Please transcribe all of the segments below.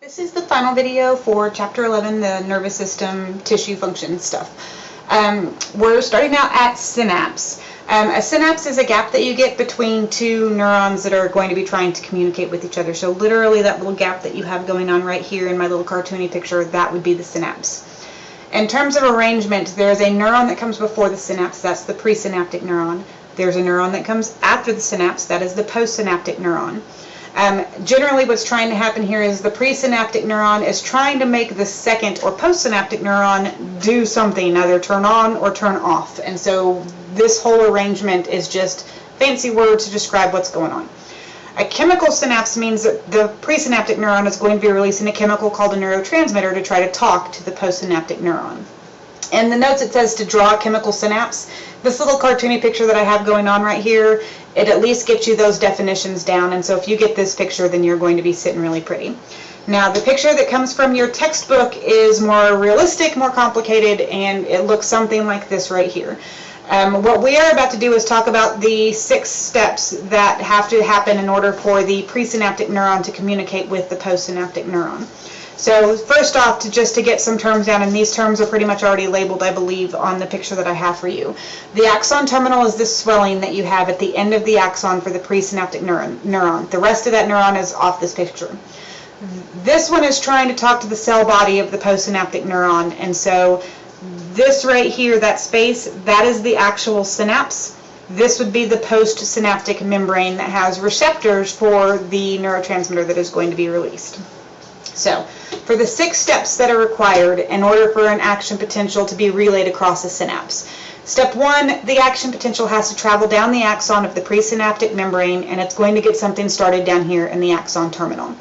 This is the final video for Chapter 11, the nervous system, tissue function stuff. We're starting out at synapse. A synapse is a gap that you get between two neurons that are going to be trying to communicate with each other. So literally that little gap that you have going on right here in my little cartoony picture, that would be the synapse. In terms of arrangement, there's a neuron that comes before the synapse, that's the presynaptic neuron. There's a neuron that comes after the synapse, that is the postsynaptic neuron. Generally what's trying to happen here is the presynaptic neuron is trying to make the second or postsynaptic neuron do something, either turn on or turn off. And so this whole arrangement is just fancy word to describe what's going on. A chemical synapse means that the presynaptic neuron is going to be releasing a chemical called a neurotransmitter to try to talk to the postsynaptic neuron. In the notes it says to draw a chemical synapse. This little cartoony picture that I have going on right here, it at least gets you those definitions down, and so if you get this picture, then you're going to be sitting really pretty. Now the picture that comes from your textbook is more realistic, more complicated, and it looks something like this right here. What we are about to do is talk about the 6 steps that have to happen in order for the presynaptic neuron to communicate with the postsynaptic neuron. So first off, just to get some terms down, and these terms are pretty much already labeled, I believe, on the picture that I have for you. The axon terminal is this swelling that you have at the end of the axon for the presynaptic neuron. The rest of that neuron is off this picture. This one is trying to talk to the cell body of the postsynaptic neuron, and so this right here, that space, that is the actual synapse. This would be the postsynaptic membrane that has receptors for the neurotransmitter that is going to be released. So, for the 6 steps that are required in order for an action potential to be relayed across a synapse. Step 1, the action potential has to travel down the axon of the presynaptic membrane, and it's going to get something started down here in the axon terminal.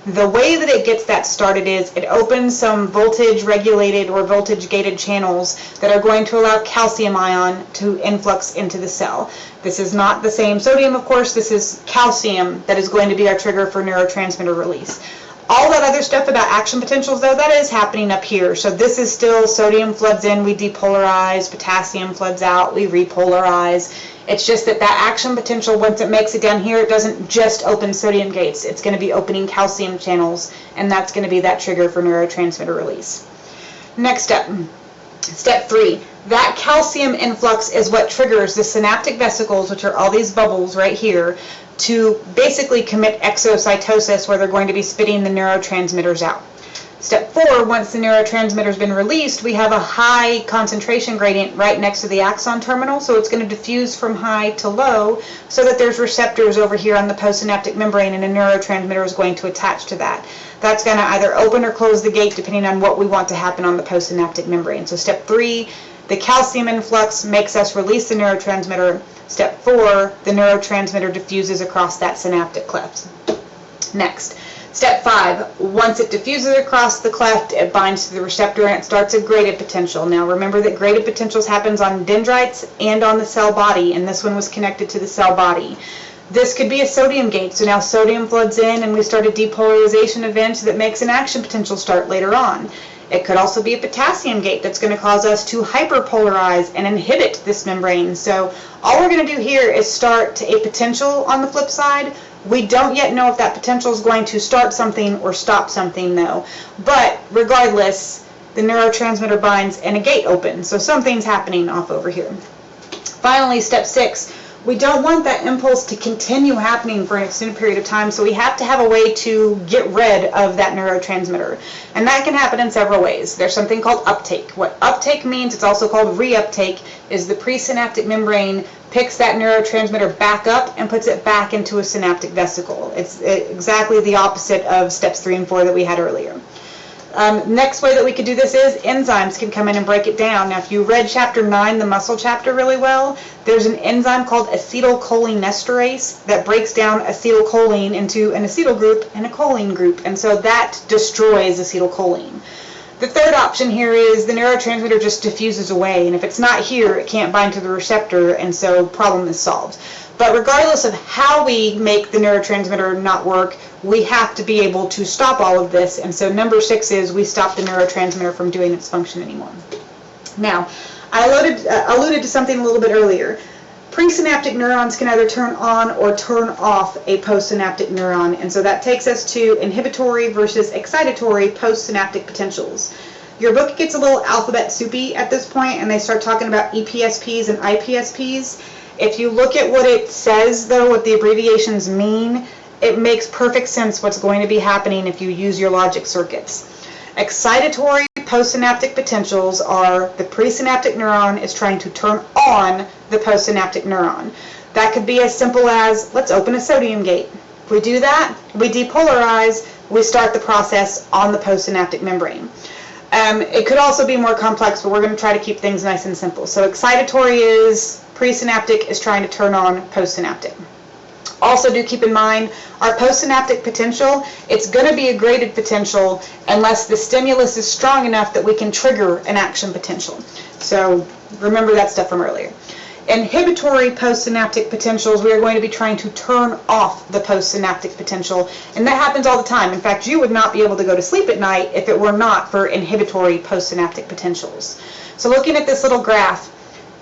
The way that it gets that started is it opens some voltage regulated or voltage gated channels that are going to allow calcium ion to influx into the cell. This is not the same sodium, of course, this is calcium that is going to be our trigger for neurotransmitter release. All that other stuff about action potentials, though, that is happening up here. So this is still sodium floods in, we depolarize, potassium floods out, we repolarize. It's just that that action potential, once it makes it down here, it doesn't just open sodium gates. It's going to be opening calcium channels, and that's going to be that trigger for neurotransmitter release. Next step, step 3. That calcium influx is what triggers the synaptic vesicles, which are all these bubbles right here, to basically commit exocytosis, where they're going to be spitting the neurotransmitters out. Step 4, once the neurotransmitter has been released, we have a high concentration gradient right next to the axon terminal, so it's going to diffuse from high to low so that there's receptors over here on the postsynaptic membrane, and a neurotransmitter is going to attach to that. That's going to either open or close the gate depending on what we want to happen on the postsynaptic membrane. So step 3, the calcium influx makes us release the neurotransmitter. Step 4, the neurotransmitter diffuses across that synaptic cleft. Next, step 5, once it diffuses across the cleft, it binds to the receptor and it starts a graded potential. Now remember that graded potentials happens on dendrites and on the cell body, and this one was connected to the cell body. This could be a sodium gate, so now sodium floods in and we start a depolarization event that makes an action potential start later on. It could also be a potassium gate that's going to cause us to hyperpolarize and inhibit this membrane. So all we're going to do here is start a potential on the flip side. We don't yet know if that potential is going to start something or stop something though. But regardless, the neurotransmitter binds and a gate opens. So something's happening off over here. Finally, step 6. We don't want that impulse to continue happening for an extended period of time, so we have to have a way to get rid of that neurotransmitter. And that can happen in several ways. There's something called uptake. What uptake means, it's also called reuptake, is the presynaptic membrane picks that neurotransmitter back up and puts it back into a synaptic vesicle. It's exactly the opposite of steps 3 and 4 that we had earlier. Next way that we could do this is enzymes can come in and break it down. Now if you read chapter 9, the muscle chapter, really well, there's an enzyme called acetylcholinesterase that breaks down acetylcholine into an acetyl group and a choline group, and so that destroys acetylcholine. The third option here is the neurotransmitter just diffuses away, and if it's not here, it can't bind to the receptor, and so problem is solved. But regardless of how we make the neurotransmitter not work, we have to be able to stop all of this, and so number 6 is we stop the neurotransmitter from doing its function anymore. Now, I alluded to something a little bit earlier. Presynaptic neurons can either turn on or turn off a postsynaptic neuron, and so that takes us to inhibitory versus excitatory postsynaptic potentials. Your book gets a little alphabet soupy at this point, and they start talking about EPSPs and IPSPs. If you look at what it says, though, what the abbreviations mean, it makes perfect sense what's going to be happening if you use your logic circuits. Excitatory postsynaptic potentials are the presynaptic neuron is trying to turn on the postsynaptic neuron. That could be as simple as, let's open a sodium gate. If we do that, we depolarize, we start the process on the postsynaptic membrane. It could also be more complex, but we're going to try to keep things nice and simple. So excitatory is presynaptic is trying to turn on postsynaptic. Also do keep in mind our postsynaptic potential, it's going to be a graded potential unless the stimulus is strong enough that we can trigger an action potential. So remember that stuff from earlier. Inhibitory postsynaptic potentials, we are going to be trying to turn off the postsynaptic potential, and that happens all the time. In fact, you would not be able to go to sleep at night if it were not for inhibitory postsynaptic potentials. So looking at this little graph,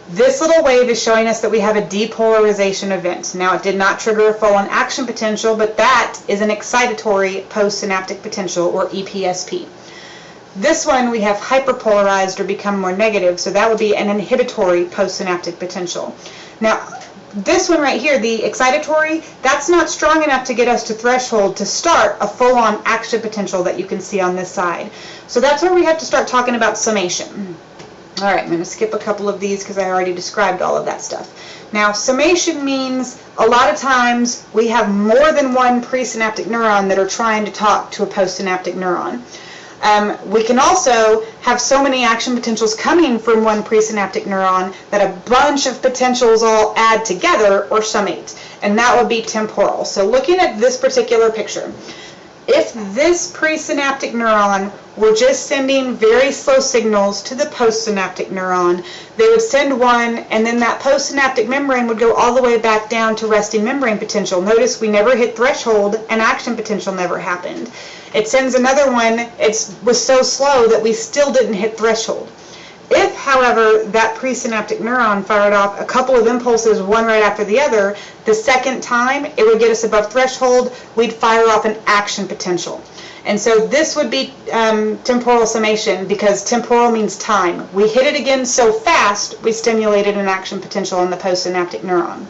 this little wave is showing us that we have a depolarization event. Now, it did not trigger a full-on action potential, but that is an excitatory postsynaptic potential, or EPSP. This one we have hyperpolarized or become more negative, so that would be an inhibitory postsynaptic potential. Now, this one right here, the excitatory, that's not strong enough to get us to threshold to start a full-on action potential that you can see on this side. So that's where we have to start talking about summation. All right, I'm going to skip a couple of these because I already described all of that stuff. Now, summation means a lot of times we have more than one presynaptic neuron that are trying to talk to a postsynaptic neuron. We can also have so many action potentials coming from one presynaptic neuron that a bunch of potentials all add together or summate, and that would be temporal. So looking at this particular picture, if this presynaptic neuron were just sending very slow signals to the postsynaptic neuron, they would send one, and then that postsynaptic membrane would go all the way back down to resting membrane potential. Notice we never hit threshold, and action potential never happened. It sends another one, it was so slow that we still didn't hit threshold. If, however, that presynaptic neuron fired off a couple of impulses, one right after the other, the second time it would get us above threshold, we'd fire off an action potential. And so this would be temporal summation, because temporal means time. We hit it again so fast, we stimulated an action potential in the postsynaptic neuron.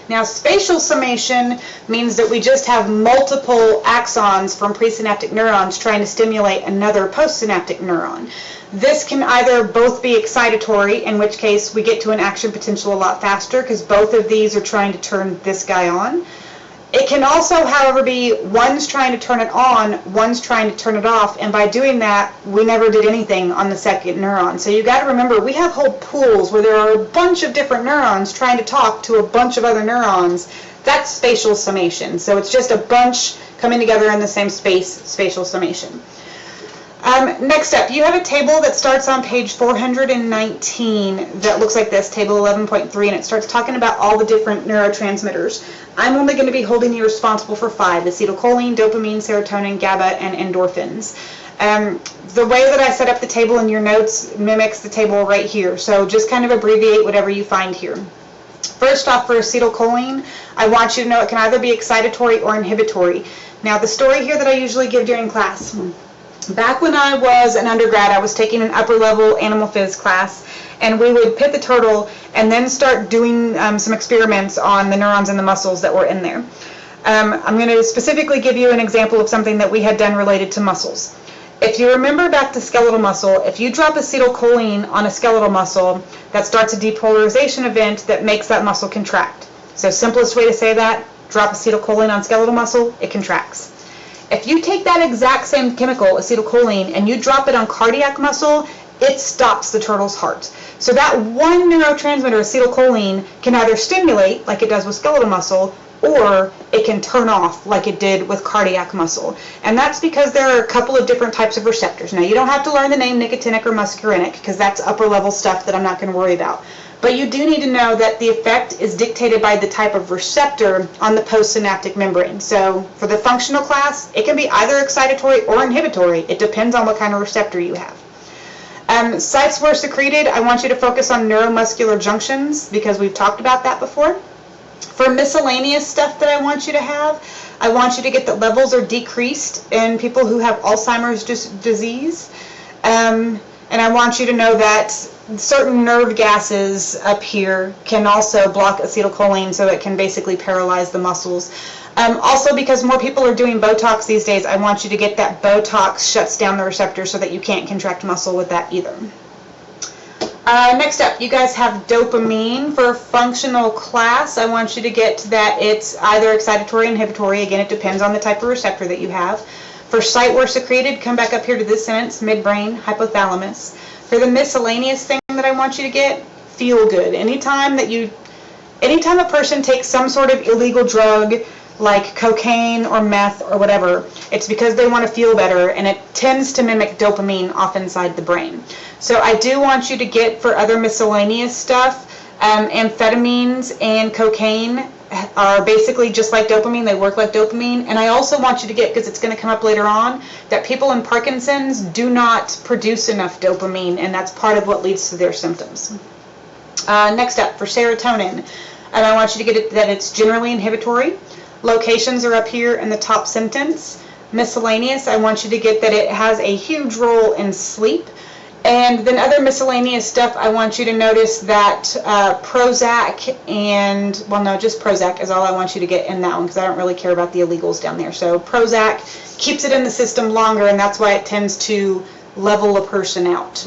Now, spatial summation means that we just have multiple axons from presynaptic neurons trying to stimulate another postsynaptic neuron. This can either both be excitatory, in which case we get to an action potential a lot faster because both of these are trying to turn this guy on. It can also, however, be one's trying to turn it on, one's trying to turn it off, and by doing that, we never did anything on the second neuron. So you got to remember, we have whole pools where there are a bunch of different neurons trying to talk to a bunch of other neurons. That's spatial summation. So it's just a bunch coming together in the same space, spatial summation. Next up, you have a table that starts on page 419 that looks like this, table 11.3, and it starts talking about all the different neurotransmitters. I'm only going to be holding you responsible for 5, acetylcholine, dopamine, serotonin, GABA, and endorphins. The way that I set up the table in your notes mimics the table right here, so just kind of abbreviate whatever you find here. First off, for acetylcholine, I want you to know it can either be excitatory or inhibitory. Now, the story here that I usually give during class. Back when I was an undergrad, I was taking an upper-level animal phys class, and we would pit the turtle and then start doing some experiments on the neurons and the muscles that were in there. I'm going to specifically give you an example of something that we had done related to muscles. If you remember back to skeletal muscle, if you drop acetylcholine on a skeletal muscle, that starts a depolarization event that makes that muscle contract. So simplest way to say that, drop acetylcholine on skeletal muscle, it contracts. If you take that exact same chemical, acetylcholine, and you drop it on cardiac muscle, it stops the turtle's heart. So that one neurotransmitter, acetylcholine, can either stimulate, like it does with skeletal muscle, or it can turn off, like it did with cardiac muscle. And that's because there are a couple of different types of receptors. Now, you don't have to learn the name nicotinic or muscarinic, because that's upper-level stuff that I'm not going to worry about. But you do need to know that the effect is dictated by the type of receptor on the postsynaptic membrane. So for the functional class, it can be either excitatory or inhibitory. It depends on what kind of receptor you have. Sites were secreted. I want you to focus on neuromuscular junctions because we've talked about that before. For miscellaneous stuff that I want you to have, I want you to get that levels are decreased in people who have Alzheimer's disease. And I want you to know that certain nerve gases up here can also block acetylcholine, so it can basically paralyze the muscles. Also, because more people are doing Botox these days, I want you to get that Botox shuts down the receptor so that you can't contract muscle with that either. Next up, you guys have dopamine. For functional class, I want you to get that it's either excitatory or inhibitory. Again, it depends on the type of receptor that you have. For site were secreted, come back up here to this sentence, midbrain, hypothalamus. For the miscellaneous thing that I want you to get, feel good. Anytime a person takes some sort of illegal drug, like cocaine or meth or whatever, it's because they want to feel better, and it tends to mimic dopamine off inside the brain. So I do want you to get, for other miscellaneous stuff, amphetamines and cocaine are basically just like dopamine. They work like dopamine. And I also want you to get, because it's going to come up later on, that people in Parkinson's do not produce enough dopamine, and that's part of what leads to their symptoms. Next up, for serotonin, and I want you to get it that it's generally inhibitory. Locations are up here in the top sentence. Miscellaneous, I want you to get that it has a huge role in sleep. And then other miscellaneous stuff, I want you to notice that Prozac and, well, no, just Prozac is all I want you to get in that one, because I don't really care about the illegals down there. So Prozac keeps it in the system longer, and that's why it tends to level a person out.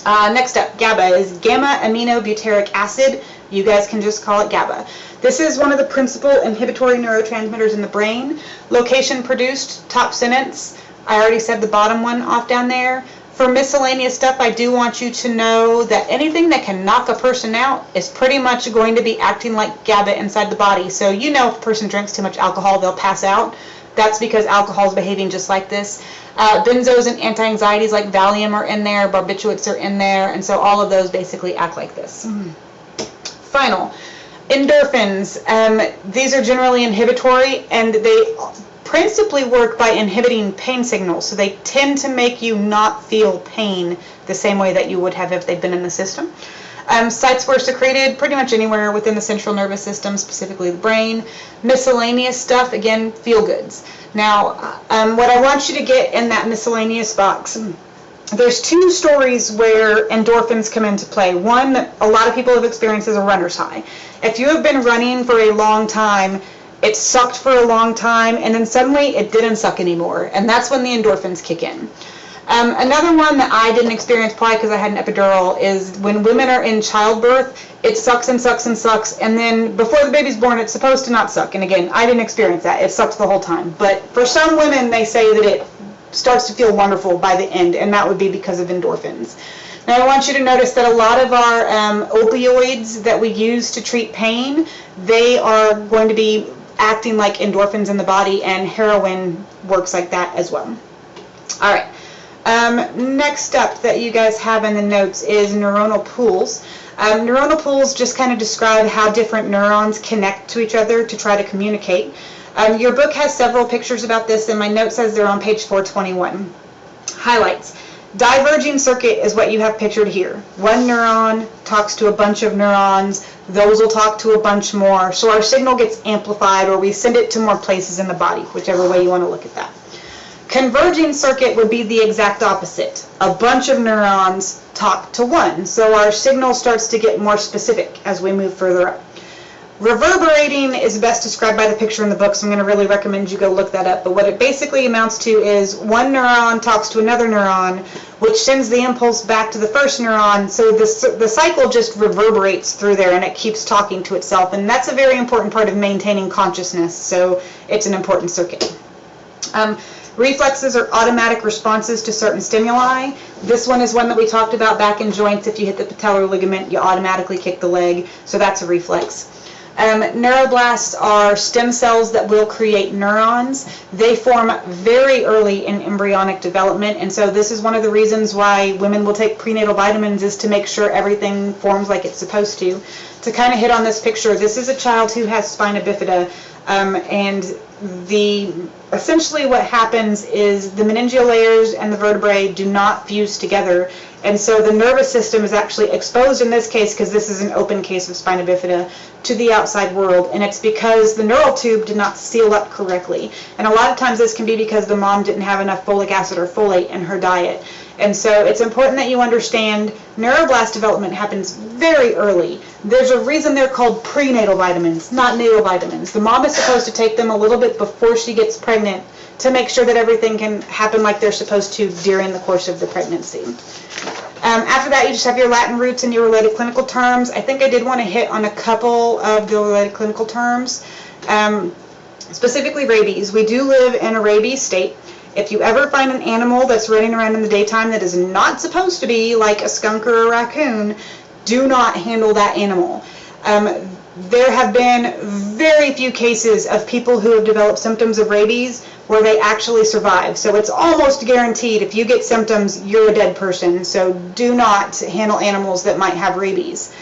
Next up, GABA is gamma-aminobutyric acid. You guys can just call it GABA. This is one of the principal inhibitory neurotransmitters in the brain. Location produced, top sentence. I already said the bottom one off down there. For miscellaneous stuff, I do want you to know that anything that can knock a person out is pretty much going to be acting like GABA inside the body. So you know if a person drinks too much alcohol, they'll pass out. That's because alcohol is behaving just like this. Benzos and anti-anxieties like Valium are in there, barbiturates are in there, and so all of those basically act like this. Final. Endorphins. These are generally inhibitory, and they principally work by inhibiting pain signals. So they tend to make you not feel pain the same way that you would have if they'd been in the system. Sites were secreted pretty much anywhere within the central nervous system, specifically the brain. Miscellaneous stuff, again, feel goods. Now, what I want you to get in that miscellaneous box, there's two stories where endorphins come into play. One that a lot of people have experienced is a runner's high. If you have been running for a long time, it sucked for a long time, and then suddenly it didn't suck anymore, and that's when the endorphins kick in. Another one that I didn't experience, probably because I had an epidural, is when women are in childbirth, it sucks and sucks and sucks, and then before the baby's born, it's supposed to not suck. And again, I didn't experience that. It sucks the whole time. But for some women, they say that it starts to feel wonderful by the end, and that would be because of endorphins. Now, I want you to notice that a lot of our opioids that we use to treat pain, they are going to be acting like endorphins in the body, and heroin works like that as well. All right. Next up that you guys have in the notes is neuronal pools. Neuronal pools just kind of describe how different neurons connect to each other to try to communicate. Your book has several pictures about this, and my note says they're on page 421. Highlights. Diverging circuit is what you have pictured here. One neuron talks to a bunch of neurons. Those will talk to a bunch more. So our signal gets amplified, or we send it to more places in the body, whichever way you want to look at that. Converging circuit would be the exact opposite. A bunch of neurons talk to one, so our signal starts to get more specific as we move further up. Reverberating is best described by the picture in the book, so I'm going to really recommend you go look that up. But what it basically amounts to is one neuron talks to another neuron, which sends the impulse back to the first neuron, so the cycle just reverberates through there, and it keeps talking to itself. And that's a very important part of maintaining consciousness, so it's an important circuit. Reflexes are automatic responses to certain stimuli. This one is one that we talked about back in joints. If you hit the patellar ligament, you automatically kick the leg, so that's a reflex. Neuroblasts are stem cells that will create neurons. They form very early in embryonic development, and so this is one of the reasons why women will take prenatal vitamins, is to make sure everything forms like it's supposed to. To kind of hit on this picture, this is a child who has spina bifida, and the essentially what happens is the meningeal layers and the vertebrae do not fuse together, and so the nervous system is actually exposed in this case, because this is an open case of spina bifida, to the outside world, and it's because the neural tube did not seal up correctly. And a lot of times this can be because the mom didn't have enough folic acid or folate in her diet. And so it's important that you understand neuroblast development happens very early. There's a reason they're called prenatal vitamins, not natal vitamins. The mom is supposed to take them a little bit before she gets pregnant to make sure that everything can happen like they're supposed to during the course of the pregnancy. After that, you just have your Latin roots and your related clinical terms. I think I did want to hit on a couple of the related clinical terms, specifically rabies. We do live in a rabies state. If you ever find an animal that's running around in the daytime that is not supposed to be, like a skunk or a raccoon, do not handle that animal. There have been very few cases of people who have developed symptoms of rabies where they actually survive. So it's almost guaranteed if you get symptoms, you're a dead person. So do not handle animals that might have rabies.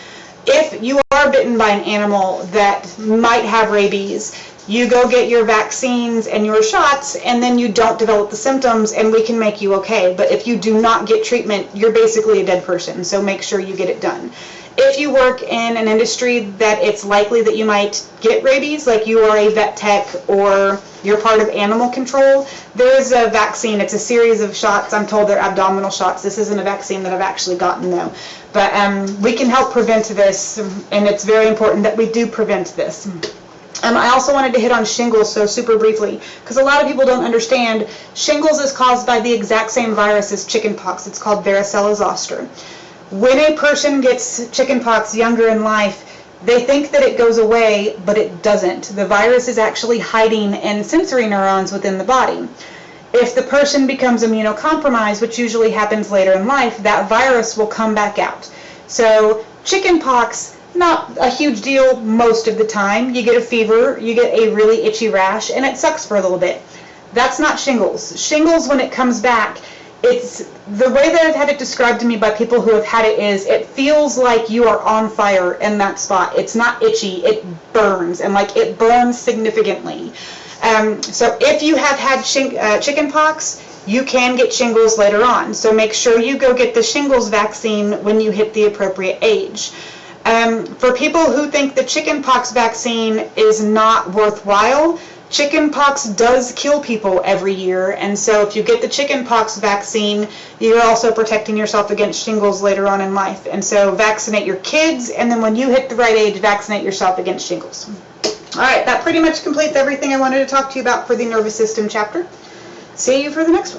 If you are bitten by an animal that might have rabies, you go get your vaccines and your shots, and then you don't develop the symptoms, and we can make you okay. But if you do not get treatment, you're basically a dead person, so make sure you get it done. If you work in an industry that it's likely that you might get rabies, like you are a vet tech or you're part of animal control, there is a vaccine. It's a series of shots. I'm told they're abdominal shots. This isn't a vaccine that I've actually gotten, though. But we can help prevent this, and it's very important that we do prevent this. I also wanted to hit on shingles so super briefly, because a lot of people don't understand. Shingles is caused by the exact same virus as chickenpox. It's called varicella zoster. When a person gets chickenpox younger in life, they think that it goes away, but it doesn't. The virus is actually hiding in sensory neurons within the body. If the person becomes immunocompromised, which usually happens later in life, that virus will come back out. So chickenpox, not a huge deal most of the time. You get a fever, you get a really itchy rash, and it sucks for a little bit. That's not shingles. Shingles, when it comes back, it's the way that I've had it described to me by people who have had it is it feels like you are on fire in that spot. It's not itchy, it burns, and like it burns significantly. So if you have had chickenpox, you can get shingles later on. So make sure you go get the shingles vaccine when you hit the appropriate age. For people who think the chickenpox vaccine is not worthwhile, chickenpox does kill people every year, and so if you get the chickenpox vaccine, you're also protecting yourself against shingles later on in life. And so vaccinate your kids, and then when you hit the right age, vaccinate yourself against shingles. All right, that pretty much completes everything I wanted to talk to you about for the nervous system chapter. See you for the next one.